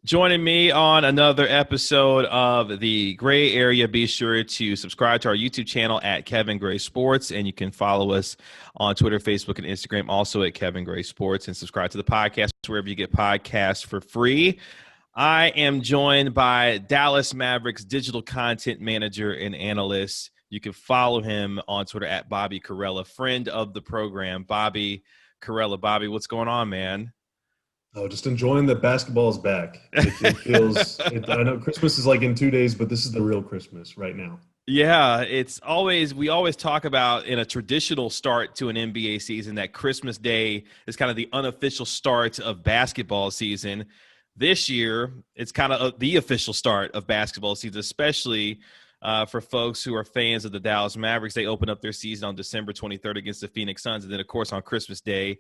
Joining me on another episode of The Gray Area. Be sure to subscribe to our YouTube channel at Kevin Gray Sports, and you can follow us on Twitter, Facebook, and Instagram, also at Kevin Gray Sports, and subscribe to the podcast wherever you get podcasts for free. I am joined by Dallas Mavericks digital content manager and analyst. You can follow him on Twitter at Bobby Karalla, friend of the program, Bobby Karalla. Bobby, what's going on, man? Oh, just enjoying that basketball is back. It feels. I know Christmas is like in 2 days, but this is the real Christmas right now. Yeah, we always talk about in a traditional start to an NBA season that Christmas Day is kind of the unofficial start of basketball season. This year, it's kind of the official start of basketball season, especially for folks who are fans of the Dallas Mavericks. They open up their season on December 23rd against the Phoenix Suns, and then, of course, on Christmas Day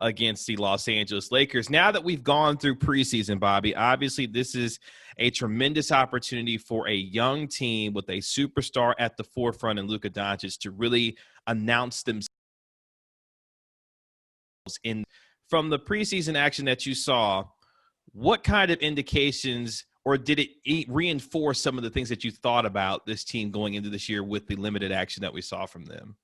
against the Los Angeles Lakers. Now that we've gone through preseason, Bobby, obviously this is a tremendous opportunity for a young team with a superstar at the forefront in Luka Doncic to really announce themselves in from the preseason action that you saw. What kind of indications, or did it reinforce some of the things that you thought about this team going into this year with the limited action that we saw from them?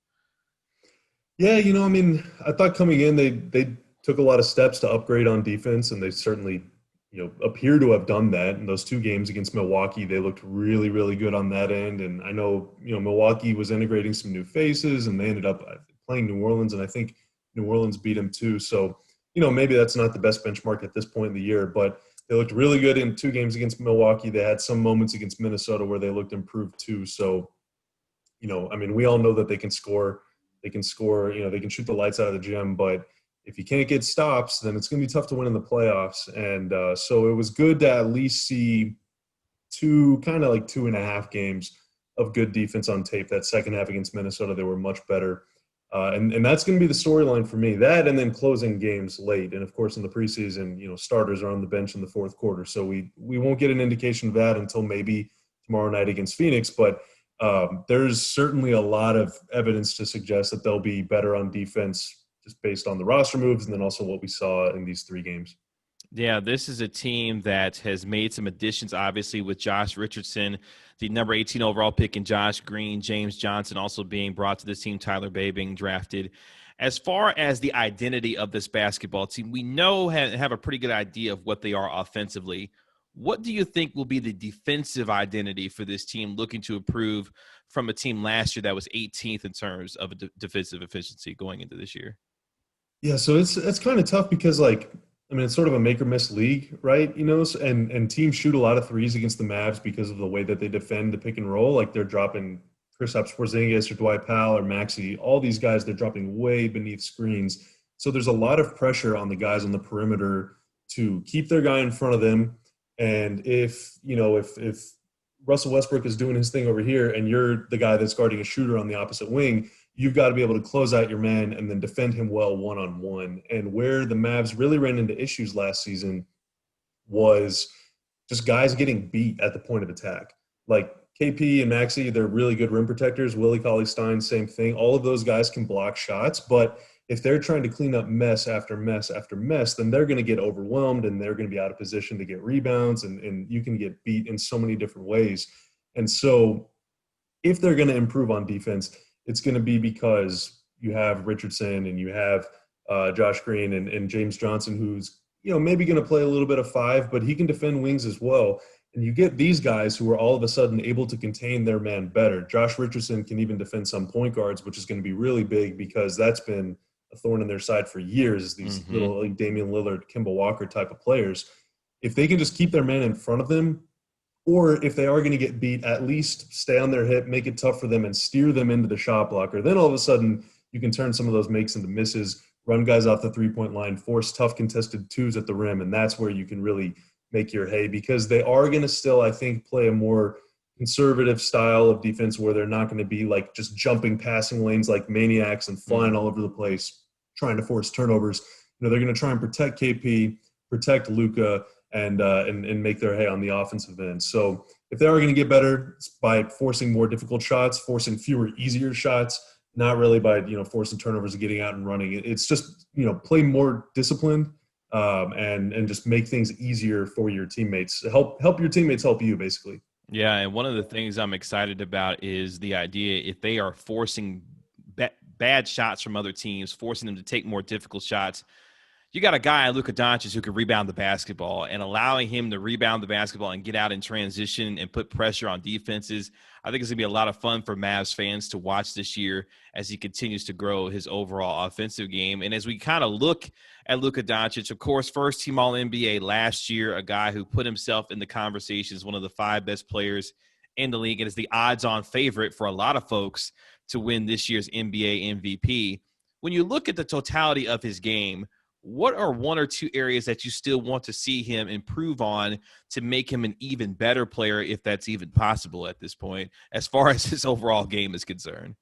Yeah, I mean, I thought coming in they took a lot of steps to upgrade on defense, and they certainly appear to have done that in those two games against Milwaukee. They looked really, really good on that end, and I know Milwaukee was integrating some new faces, and they ended up playing New Orleans, and I think New Orleans beat them too. So maybe that's not the best benchmark at this point in the year, but they looked really good in two games against Milwaukee. They had some moments against Minnesota where they looked improved too. So, I mean, we all know that they can score. They can score, they can shoot the lights out of the gym, but if you can't get stops, then it's going to be tough to win in the playoffs. And so it was good to at least see two, kind of like 2.5 games of good defense on tape. That second half against Minnesota, they were much better. And that's going to be the storyline for me. That and then closing games late. And, of course, in the preseason, starters are on the bench in the fourth quarter. So we won't get an indication of that until maybe tomorrow night against Phoenix. But there's certainly a lot of evidence to suggest that they'll be better on defense just based on the roster moves and then also what we saw in these 3 games. Yeah, this is a team that has made some additions, obviously, with Josh Richardson, the number 18 overall pick, and Josh Green, James Johnson also being brought to this team, Tyler Bay being drafted. As far as the identity of this basketball team, we know have a pretty good idea of what they are offensively. What do you think will be the defensive identity for this team looking to improve from a team last year that was 18th in terms of defensive efficiency going into this year? Yeah, so it's kind of tough because, it's sort of a make or miss league, right? And teams shoot a lot of threes against the Mavs because of the way that they defend the pick and roll. Like they're dropping Kristaps Porzingis or Dwight Powell or Maxey. All these guys, they're dropping way beneath screens. So there's a lot of pressure on the guys on the perimeter to keep their guy in front of them. And if Russell Westbrook is doing his thing over here and you're the guy that's guarding a shooter on the opposite wing, you've got to be able to close out your man and then defend him well one-on-one. And where the Mavs really ran into issues last season was just guys getting beat at the point of attack. Like KP and Maxey, they're really good rim protectors. Willie Cauley-Stein, same thing. All of those guys can block shots, but if they're trying to clean up mess after mess after mess, then they're going to get overwhelmed and they're going to be out of position to get rebounds, and you can get beat in so many different ways. And so if they're going to improve on defense, it's going to be because you have Richardson and you have Josh Green and James Johnson, who's maybe going to play a little bit of 5, but he can defend wings as well. And you get these guys who are all of a sudden able to contain their man better. Josh Richardson can even defend some point guards, which is going to be really big because that's been a thorn in their side for years, these little like Damian Lillard, Kemba Walker type of players. If they can just keep their man in front of them, or if they are going to get beat, at least stay on their hip, make it tough for them, and steer them into the shot blocker. Then all of a sudden, you can turn some of those makes into misses, run guys off the three-point line, force tough contested twos at the rim, and that's where you can really make your hay because they are going to still, I think, play a more conservative style of defense where they're not going to be like just jumping passing lanes like maniacs and flying all over the place, trying to force turnovers. They're going to try and protect KP, protect Luka, and make their hay on the offensive end. So if they are going to get better, it's by forcing more difficult shots, forcing fewer easier shots, not really by forcing turnovers and getting out and running. It's just play more disciplined. and just make things easier for your teammates. Help your teammates help you, basically. Yeah, and one of the things I'm excited about is the idea if they are forcing bad shots from other teams, forcing them to take more difficult shots. You got a guy, Luka Doncic, who can rebound the basketball, and allowing him to rebound the basketball and get out in transition and put pressure on defenses. I think it's going to be a lot of fun for Mavs fans to watch this year as he continues to grow his overall offensive game. And as we kind of look at Luka Doncic, of course, first team All NBA last year, a guy who put himself in the conversation as one of the 5 best players in the league and is the odds-on favorite for a lot of folks to win this year's NBA MVP. When you look at the totality of his game, what are 1 or 2 areas that you still want to see him improve on to make him an even better player, if that's even possible at this point, as far as his overall game is concerned?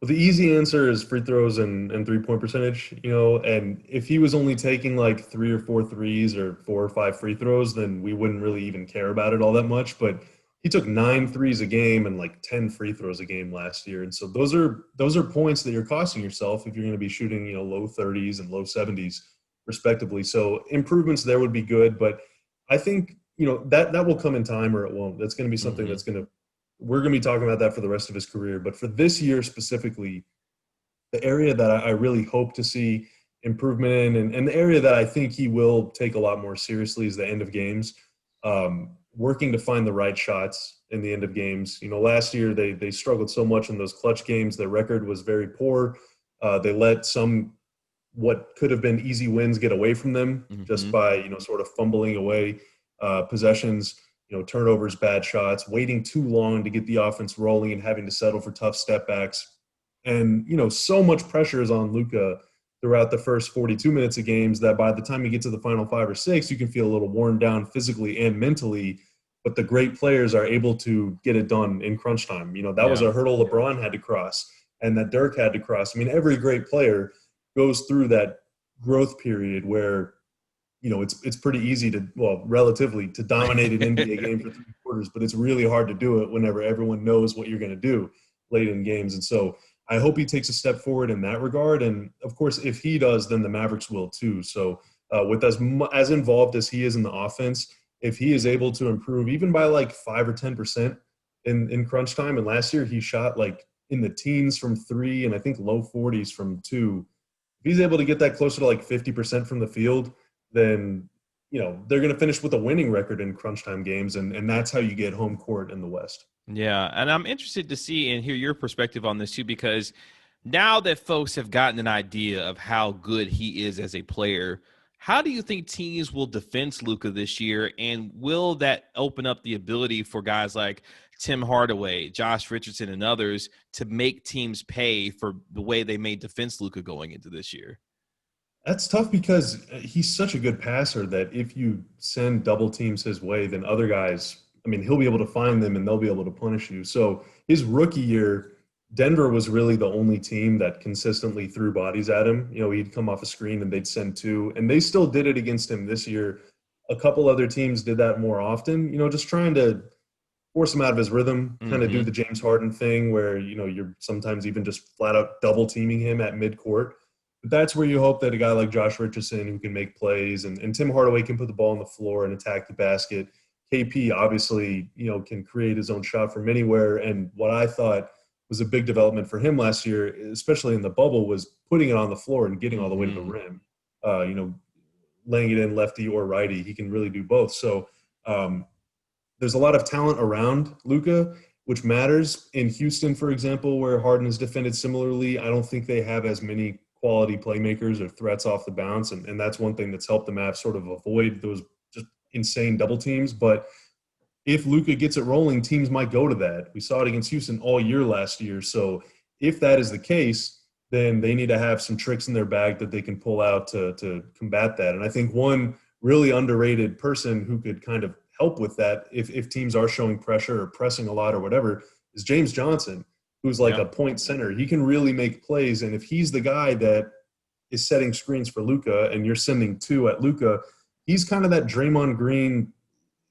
Well, the easy answer is free throws and three-point percentage, and if he was only taking like 3 or 4 threes or 4 or 5 free throws, then we wouldn't really even care about it all that much. But he took 9 threes a game and like 10 free throws a game last year. And so those are points that you're costing yourself if you're going to be shooting, low 30s and low 70s respectively. So improvements there would be good, but I think, that will come in time or it won't. That's going to be something we're going to be talking about that for the rest of his career. But for this year specifically, the area that I really hope to see improvement in and the area that I think he will take a lot more seriously is the end of games. Working to find the right shots in the end of games. Last year they struggled so much in those clutch games. Their record was very poor. They let some what could have been easy wins get away from them just by, sort of fumbling away possessions, turnovers, bad shots, waiting too long to get the offense rolling and having to settle for tough step backs. And, so much pressure is on Luka throughout the first 42 minutes of games that by the time you get to the final 5 or 6, you can feel a little worn down physically and mentally. But the great players are able to get it done in crunch time. That was a hurdle LeBron had to cross and that Dirk had to cross. I mean, every great player goes through that growth period where, it's pretty easy relatively to dominate an NBA game for 3 quarters, but it's really hard to do it whenever everyone knows what you're going to do late in games. And so I hope he takes a step forward in that regard. And of course, if he does, then the Mavericks will too. So with as involved as he is in the offense, if he is able to improve even by like 5 or 10% in crunch time, and last year he shot like in the teens from 3 and I think low 40s from 2. If he's able to get that closer to like 50% from the field, then they're going to finish with a winning record in crunch time games, and that's how you get home court in the West. Yeah, and I'm interested to see and hear your perspective on this too, because now that folks have gotten an idea of how good he is as a player, how do you think teams will defend Luka this year, and will that open up the ability for guys like Tim Hardaway, Josh Richardson, and others to make teams pay for the way they made defense Luka going into this year? That's tough because he's such a good passer that if you send double teams his way, then other guys, he'll be able to find them and they'll be able to punish you. So his rookie year, Denver was really the only team that consistently threw bodies at him. He'd come off a screen and they'd send 2, and they still did it against him this year. A couple other teams did that more often, just trying to force him out of his rhythm, kind of do the James Harden thing where, you're sometimes even just flat out double teaming him at midcourt. But that's where you hope that a guy like Josh Richardson who can make plays and Tim Hardaway can put the ball on the floor and attack the basket. KP obviously, can create his own shot from anywhere. And what I thought was a big development for him last year, especially in the bubble, was putting it on the floor and getting all the way to the rim. Laying it in lefty or righty. He can really do both. So there's a lot of talent around Luka, which matters. In Houston, for example, where Harden is defended similarly, I don't think they have as many quality playmakers or threats off the bounce. And that's one thing that's helped the Mavs sort of avoid those just insane double teams. But if Luka gets it rolling, teams might go to that. We saw it against Houston all year last year. So if that is the case, then they need to have some tricks in their bag that they can pull out to combat that. And I think one really underrated person who could kind of help with that if teams are showing pressure or pressing a lot or whatever is James Johnson, who's like a point center. He can really make plays. And if he's the guy that is setting screens for Luka and you're sending 2 at Luka, he's kind of that Draymond Green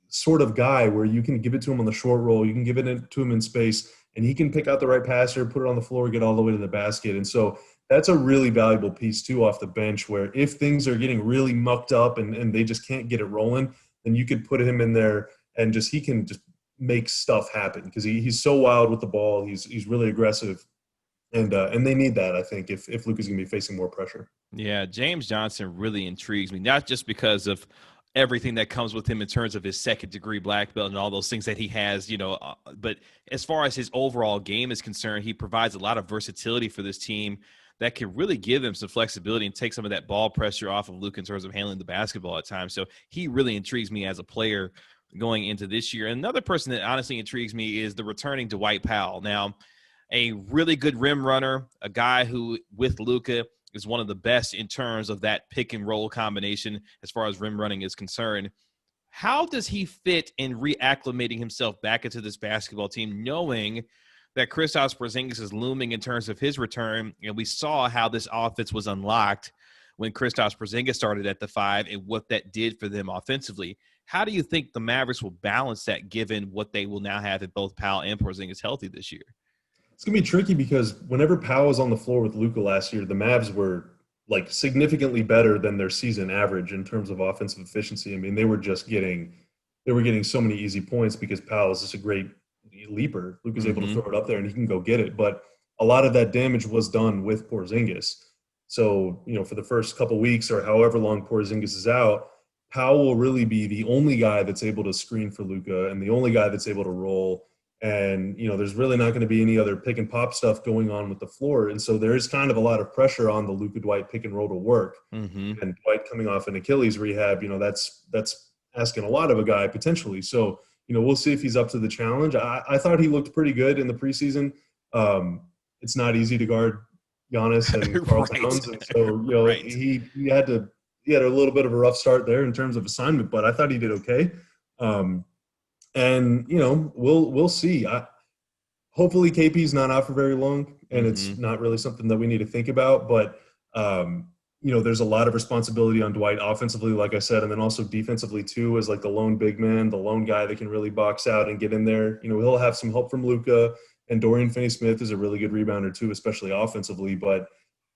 sort of guy where you can give it to him on the short roll, you can give it to him in space, and he can pick out the right passer, put it on the floor, get all the way to the basket. And so that's a really valuable piece too off the bench, where if things are getting really mucked up and they just can't get it rolling, then you could put him in there and he can just make stuff happen, because he's so wild with the ball. He's really aggressive. And they need that, I think, if Luka's going to be facing more pressure. Yeah, James Johnson really intrigues me, not just because of everything that comes with him in terms of his second-degree black belt and all those things that he has, but as far as his overall game is concerned, he provides a lot of versatility for this team that can really give them some flexibility and take some of that ball pressure off of Luka in terms of handling the basketball at times. So he really intrigues me as a player going into this year. And another person that honestly intrigues me is the returning Dwight Powell. Now, a really good rim runner, a guy who, with Luka, is one of the best in terms of that pick and roll combination as far as rim running is concerned. How does he fit in reacclimating himself back into this basketball team, knowing that Kristaps Porzingis is looming in terms of his return? And we saw how this offense was unlocked when Kristaps Porzingis started at the 5 and what that did for them offensively. How do you think the Mavericks will balance that, given what they will now have at both Powell and Porzingis healthy this year? It's going to be tricky, because whenever Powell was on the floor with Luka last year, the Mavs were like significantly better than their season average in terms of offensive efficiency. I mean, they were getting so many easy points because Powell is just a great leaper. Luka's able to throw it up there and he can go get it. But a lot of that damage was done with Porzingis. So, for the first couple weeks or however long Porzingis is out, Powell will really be the only guy that's able to screen for Luka and the only guy that's able to roll. And, there's really not going to be any other pick and pop stuff going on with the floor. And so there is kind of a lot of pressure on the Luka Dwight pick and roll to work. And Dwight coming off an Achilles rehab, that's asking a lot of a guy potentially. So, we'll see if he's up to the challenge. I thought he looked pretty good in the preseason. It's not easy to guard Giannis and Karl Towns. And so, he had a little bit of a rough start there in terms of assignment, but I thought he did okay. And we'll see. Hopefully KP's not out for very long, and it's not really something that we need to think about. But there's a lot of responsibility on Dwight offensively, like I said, and then also defensively too, as like the lone big man, the lone guy that can really box out and get in there. He'll have some help from Luka, and Dorian Finney-Smith is a really good rebounder too, especially offensively. But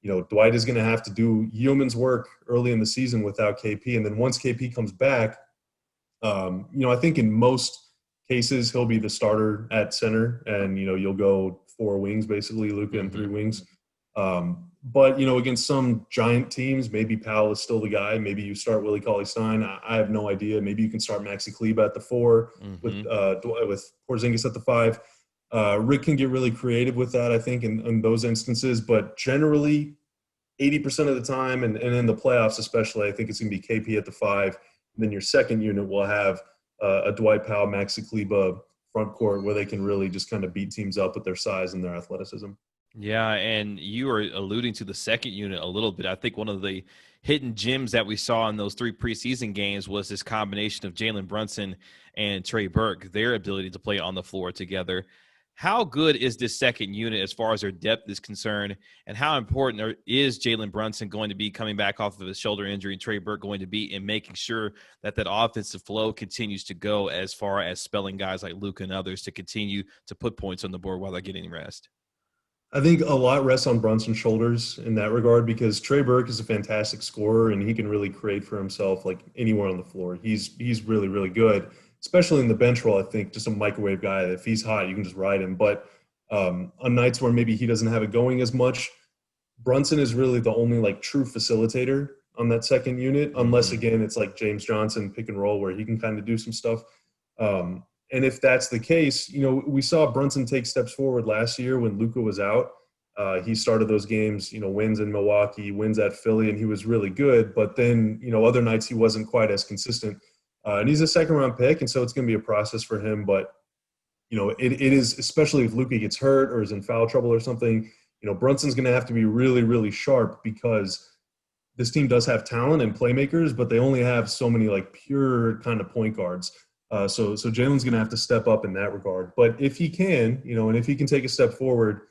Dwight is going to have to do yeoman's work early in the season without KP, and then once KP comes back, I think in most cases he'll be the starter at center, and you'll go 4 wings basically, Luka and 3 wings. But against some giant teams, maybe Powell is still the guy. Maybe you start Willie Cauley-Stein. I have no idea. Maybe you can start Maxi Kleber at the 4 with Porzingis at the 5. Rick can get really creative with that, I think, in those instances. But generally, 80% of the time, and in the playoffs especially, I think it's going to be KP at the 5. And then your second unit will have a Dwight Powell, Maxi Kleber front court where they can really just kind of beat teams up with their size and their athleticism. Yeah, and you were alluding to the second unit a little bit. I think one of the hidden gems that we saw in those 3 preseason games was this combination of Jalen Brunson and Trey Burke, their ability to play on the floor together. How good is this second unit as far as their depth is concerned, and how important is Jalen Brunson going to be coming back off of his shoulder injury, and Trey Burke going to be in making sure that offensive flow continues to go as far as spelling guys like Luka and others to continue to put points on the board while they're getting rest? I think a lot rests on Brunson's shoulders in that regard, because Trey Burke is a fantastic scorer and he can really create for himself like anywhere on the floor. He's really, really good, especially in the bench role. I think just a microwave guy. If he's hot, you can just ride him. But on nights where maybe he doesn't have it going as much, Brunson is really the only like true facilitator on that second unit, unless again it's like James Johnson pick and roll where he can kind of do some stuff. And if that's the case, we saw Brunson take steps forward last year when Luka was out. He started those games, wins in Milwaukee, wins at Philly, and he was really good. But then, other nights he wasn't quite as consistent. And he's a second-round pick, and so it's going to be a process for him. But, it is, especially if Luka gets hurt or is in foul trouble or something, Brunson's going to have to be really, really sharp, because this team does have talent and playmakers, but they only have so many like pure kind of point guards. So Jalen's going to have to step up in that regard. But if he can, and if he can take a step forward,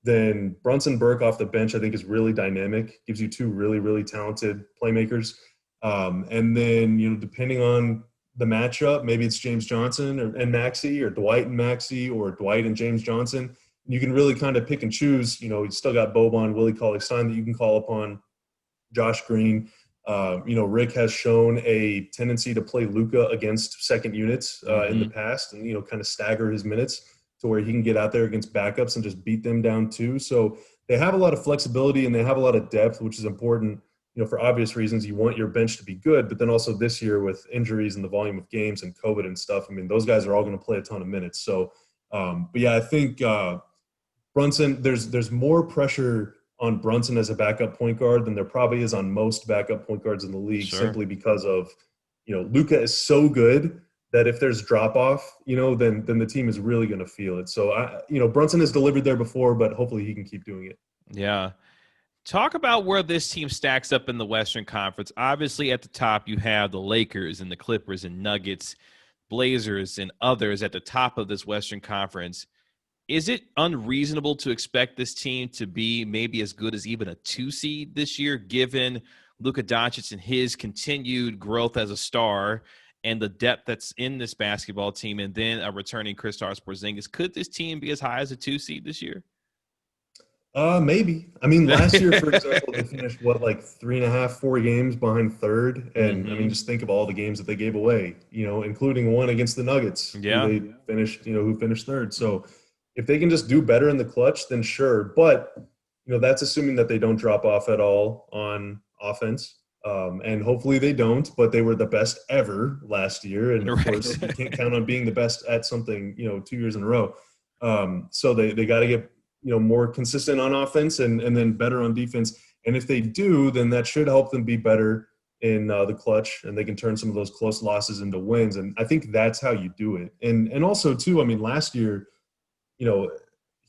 then Brunson Burke off the bench, I think, is really dynamic, gives you 2 really, really talented playmakers. And then, depending on the matchup, maybe it's James Johnson and Maxey, or Dwight and Maxey, or Dwight and James Johnson. You can really kind of pick and choose. You still got Boban, Willie Cauley-Stein that you can call upon, Josh Green. Rick has shown a tendency to play Luka against second units in the past and, kind of stagger his minutes to where he can get out there against backups and just beat them down too. So they have a lot of flexibility and they have a lot of depth, which is important, for obvious reasons. You want your bench to be good, but then also this year with injuries and the volume of games and COVID and stuff, those guys are all going to play a ton of minutes. So, but yeah, I think Brunson, there's more pressure on Brunson as a backup point guard than there probably is on most backup point guards in the league, simply because of, Luka is so good that if there's drop off, then the team is really going to feel it. So, Brunson has delivered there before, but hopefully he can keep doing it. Yeah. Talk about where this team stacks up in the Western Conference. Obviously, at the top, you have the Lakers and the Clippers and Nuggets, Blazers and others at the top of this Western Conference. Is it unreasonable to expect this team to be maybe as good as even a 2 seed this year, given Luka Doncic and his continued growth as a star and the depth that's in this basketball team, and then a returning Kristaps Porzingis? Could this team be as high as a 2 seed this year? Maybe. Last year, for example, they finished 3.5, 4 games behind third, and just think of all the games that they gave away, including one against the Nuggets. Yeah, who finished third. So if they can just do better in the clutch, then sure. But that's assuming that they don't drop off at all on offense, and hopefully they don't. But they were the best ever last year, and of course you can't count on being the best at something 2 years in a row. So they got to get more consistent on offense and then better on defense. And if they do, then that should help them be better in the clutch, and they can turn some of those close losses into wins. And I think that's how you do it. And also too, last year,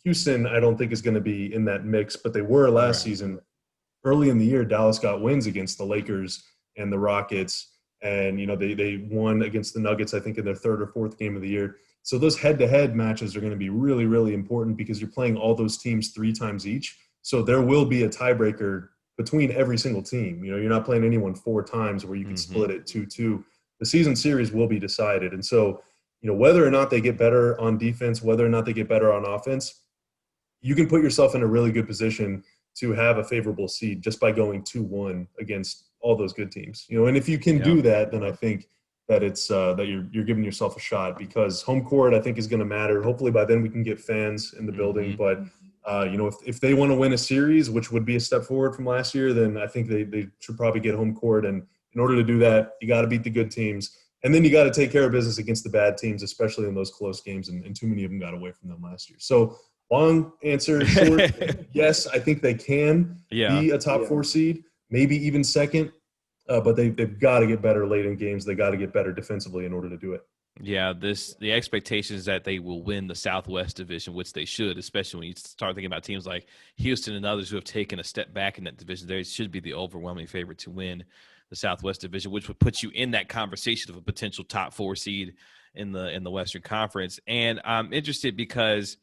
Houston, I don't think is going to be in that mix, but they were last season. Early in the year, Dallas got wins against the Lakers and the Rockets, and they won against the Nuggets, I think, in their third or fourth game of the year. So those head-to-head matches are going to be really, really important because you're playing all those teams 3 times each. So there will be a tiebreaker between every single team. You're not playing anyone 4 times where you can split it 2-2. The season series will be decided. And so, whether or not they get better on defense, whether or not they get better on offense, you can put yourself in a really good position to have a favorable seed just by going 2-1 against all those good teams. And if you can do that, then I think that it's that you're giving yourself a shot, because home court, I think, is going to matter. Hopefully by then we can get fans in the building. But, if they want to win a series, which would be a step forward from last year, then I think they should probably get home court. And in order to do that, you got to beat the good teams. And then you got to take care of business against the bad teams, especially in those close games. And too many of them got away from them last year. So long answer, short, yes, I think they can be a top 4 seed, maybe even second. But they've got to get better late in games. They got to get better defensively in order to do it. Yeah, the expectation is that they will win the Southwest Division, which they should, especially when you start thinking about teams like Houston and others who have taken a step back in that division. They should be the overwhelming favorite to win the Southwest Division, which would put you in that conversation of a potential top 4 seed in the Western Conference. And I'm interested because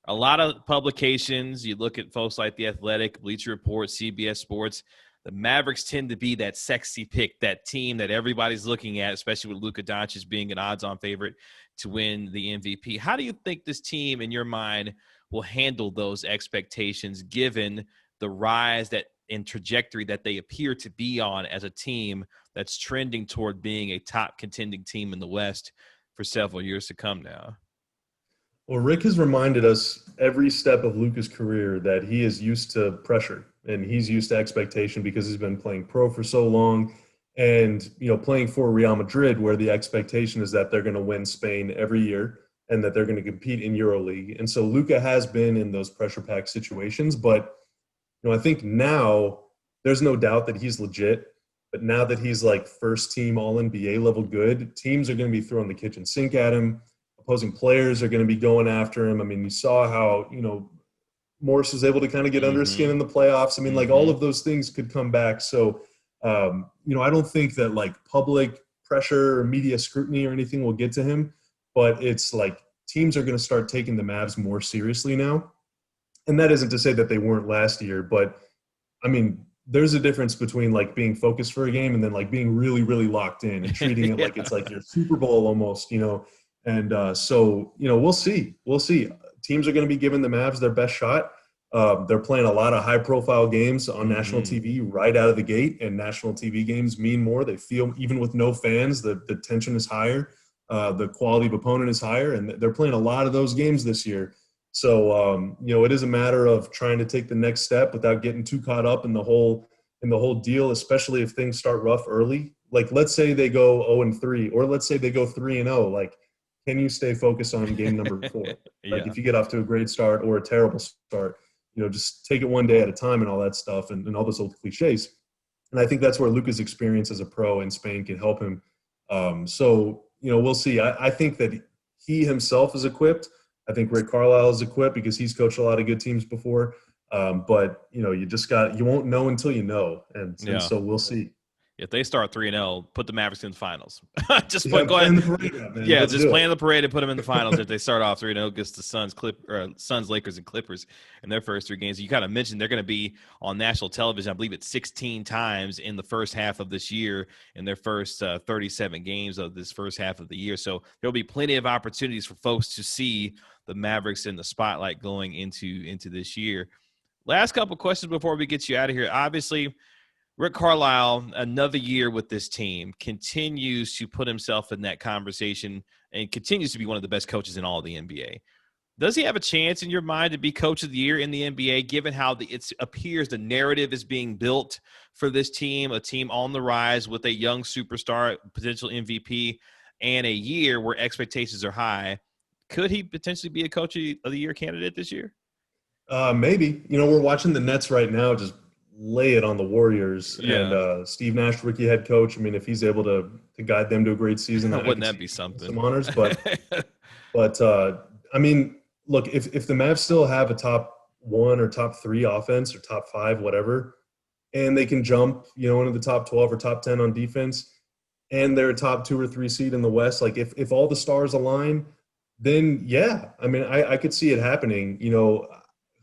a lot of publications, you look at folks like The Athletic, Bleacher Report, CBS Sports, the Mavericks tend to be that sexy pick, that team that everybody's looking at, especially with Luka Doncic being an odds-on favorite to win the MVP. How do you think this team, in your mind, will handle those expectations given the rise and trajectory that they appear to be on as a team that's trending toward being a top contending team in the West for several years to come now? Well, Rick has reminded us every step of Luka's career that he is used to pressure and he's used to expectation because he's been playing pro for so long and, playing for Real Madrid, where the expectation is that they're going to win Spain every year and that they're going to compete in EuroLeague. And so Luka has been in those pressure-packed situations, but, I think now there's no doubt that he's legit. But now that he's like first team All-NBA level good, teams are going to be throwing the kitchen sink at him. Opposing players are going to be going after him. You saw how, Morris was able to kind of get under his skin in the playoffs. All of those things could come back. So, I don't think that public pressure or media scrutiny or anything will get to him, but it's teams are going to start taking the Mavs more seriously now. And that isn't to say that they weren't last year, but there's a difference between being focused for a game and then being really, really locked in and treating it like it's your Super Bowl almost, And so, we'll see. We'll see. Teams are going to be giving the Mavs their best shot. They're playing a lot of high-profile games on national TV right out of the gate, and national TV games mean more. They feel, even with no fans, the tension is higher. The quality of opponent is higher, and they're playing a lot of those games this year. So, it is a matter of trying to take the next step without getting too caught up in the whole deal, especially if things start rough early. Like, let's say they go 0-3, or let's say they go 3-0. Like, can you stay focused on game number 4? Like, if you get off to a great start or a terrible start, just take it one day at a time and all that stuff and all those old cliches. And I think that's where Luka's experience as a pro in Spain can help him. So, we'll see. I think that he himself is equipped. I think Rick Carlisle is equipped because he's coached a lot of good teams before. But, you won't know until you know. And so we'll see. If they start 3-0, put the Mavericks in the finals. Just go ahead. Just play in the parade and put them in the finals if they start off 3-0 against the Suns, Lakers, and Clippers in their first 3 games. You kind of mentioned they're going to be on national television. I believe it's 16 times in the first half of this year in their first 37 games of this first half of the year. So there'll be plenty of opportunities for folks to see the Mavericks in the spotlight going into this year. Last couple questions before we get you out of here. Obviously, Rick Carlisle, another year with this team, continues to put himself in that conversation and continues to be one of the best coaches in all of the NBA. Does he have a chance in your mind to be coach of the year in the NBA, given how it appears the narrative is being built for this team, a team on the rise with a young superstar, potential MVP, and a year where expectations are high? Could he potentially be a coach of the year candidate this year? Maybe. We're watching the Nets right now just lay it on the Warriors. And Steve Nash, rookie head coach. I mean, if he's able to guide them to a great season, wouldn't that be something? Some honors, but I mean, look, if the Mavs still have a top 1 or top 3 offense or top 5, whatever, and they can jump, into the top 12 or top 10 on defense, and they're a top 2 or 3 seed in the West, like if all the stars align, then yeah, I mean, I could see it happening.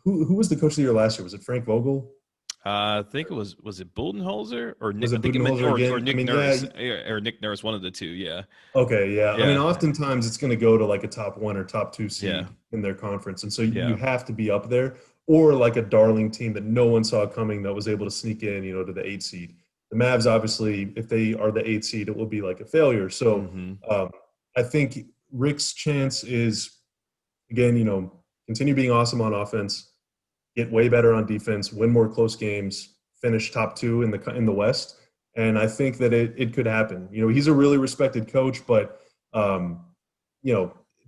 Who was the coach of the year last year? Was it Frank Vogel? I think it was it Budenholzer or Nick? Or Nick Nurse, or Nick Nurse, one of the two. Yeah. Okay. Yeah. I mean, oftentimes it's going to go to like a top 1 or top 2 seed in their conference, and so you have to be up there, or like a darling team that no one saw coming that was able to sneak in, to the 8 seed. The Mavs, obviously, if they are the 8 seed, it will be like a failure. So I think Rick's chance is, again, continue being awesome on offense, get way better on defense, win more close games, finish top 2 in the West. And I think that it could happen. He's a really respected coach, but,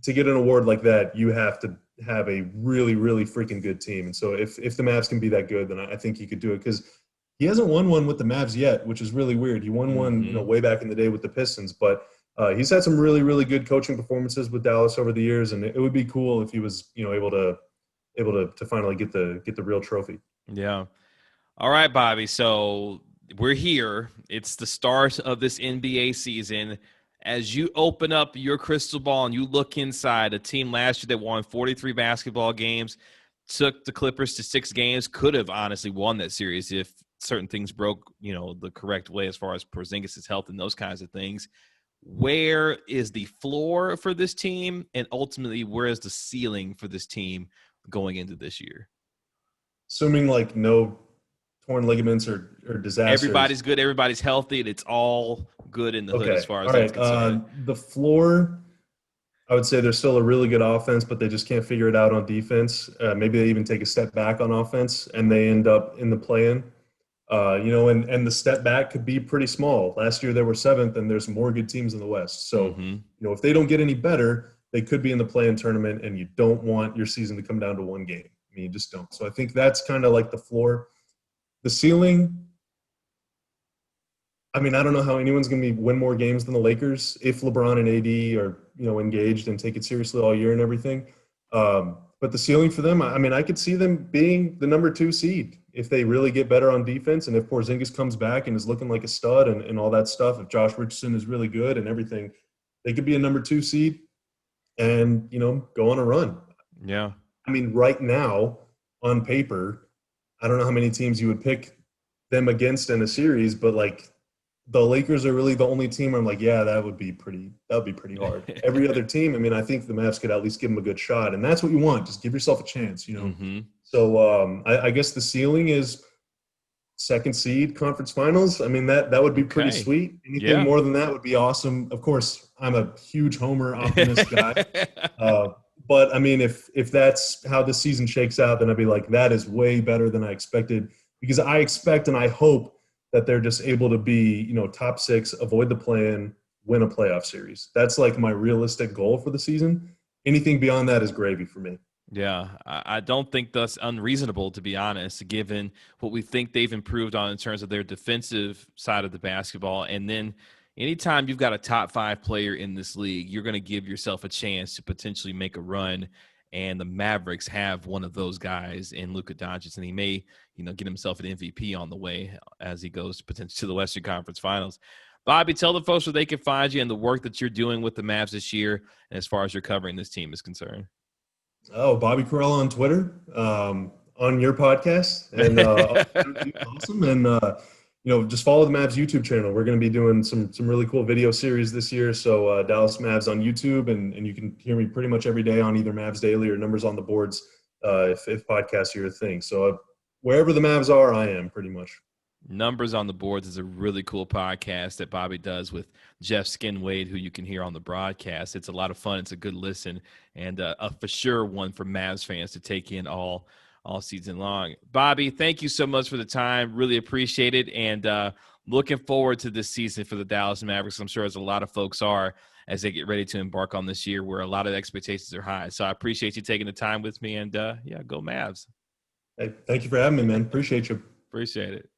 to get an award like that, you have to have a really, really freaking good team. And so if the Mavs can be that good, then I think he could do it, because he hasn't won one with the Mavs yet, which is really weird. He won one, way back in the day with the Pistons, but he's had some really, really good coaching performances with Dallas over the years. And it would be cool if he was, able to finally get the real trophy. Yeah. All right, Bobby. So we're here. It's the start of this NBA season. As you open up your crystal ball and you look inside, a team last year that won 43 basketball games, took the Clippers to 6 games, could have honestly won that series if certain things broke, the correct way as far as Porzingis' health and those kinds of things. Where is the floor for this team? And ultimately, where is the ceiling for this team going into this year? Assuming like no torn ligaments or disasters. Everybody's good. Everybody's healthy. And it's all good in the hood as far as that's concerned. The floor, I would say there's still a really good offense, but they just can't figure it out on defense. Maybe they even take a step back on offense and they end up in the play-in. And the step back could be pretty small. Last year they were 7th, and there's more good teams in the West. So, if they don't get any better, they could be in the play-in tournament, and you don't want your season to come down to 1 game. I mean, you just don't. So I think that's kind of like the floor. The ceiling, I mean, I don't know how anyone's going to win more games than the Lakers if LeBron and AD are, engaged and take it seriously all year and everything. But the ceiling for them, I mean, I could see them being the number 2 seed if they really get better on defense, and if Porzingis comes back and is looking like a stud and all that stuff. If Josh Richardson is really good and everything, they could be a number 2 seed and, go on a run. Yeah. I mean, right now, on paper, I don't know how many teams you would pick them against in a series, but, like, the Lakers are really the only team where I'm like, yeah, that would be pretty hard. Every other team, I mean, I think the Mavs could at least give them a good shot, and that's what you want. Just give yourself a chance, you know. Mm-hmm. So I guess the ceiling is second seed conference finals. I mean, that would be pretty sweet. Anything more than that would be awesome. Of course, I'm a huge homer optimist guy. But I mean, if that's how this season shakes out, then I'd be like, that is way better than I expected, because I expect and I hope that they're just able to be, you know, top 6, avoid the play-in, win a playoff series. That's like my realistic goal for the season. Anything beyond that is gravy for me. Yeah, I don't think that's unreasonable, to be honest, given what we think they've improved on in terms of their defensive side of the basketball. And then anytime you've got a top 5 player in this league, you're going to give yourself a chance to potentially make a run. And the Mavericks have one of those guys in Luka Doncic, and he may, you know, get himself an MVP on the way as he goes potentially to the Western Conference Finals. Bobby, tell the folks where they can find you and the work that you're doing with the Mavs this year, and as far as you're covering this team is concerned. Oh, Bobby Karalla on Twitter, on your podcast, and awesome. And you know, just follow the Mavs YouTube channel. We're going to be doing some really cool video series this year. So Dallas Mavs on YouTube, and you can hear me pretty much every day on either Mavs Daily or Numbers on the Boards if podcasts are your thing. So wherever the Mavs are, I am pretty much. Numbers on the Boards is a really cool podcast that Bobby does with Jeff Skinwade, who you can hear on the broadcast. It's a lot of fun. It's a good listen, and a for sure one for Mavs fans to take in all season long. Bobby, thank you so much for the time. Really appreciate it, and looking forward to this season for the Dallas Mavericks. I'm sure as a lot of folks are as they get ready to embark on this year where a lot of expectations are high. So I appreciate you taking the time with me, and yeah, go Mavs. Hey, thank you for having me, man. Appreciate you. Appreciate it.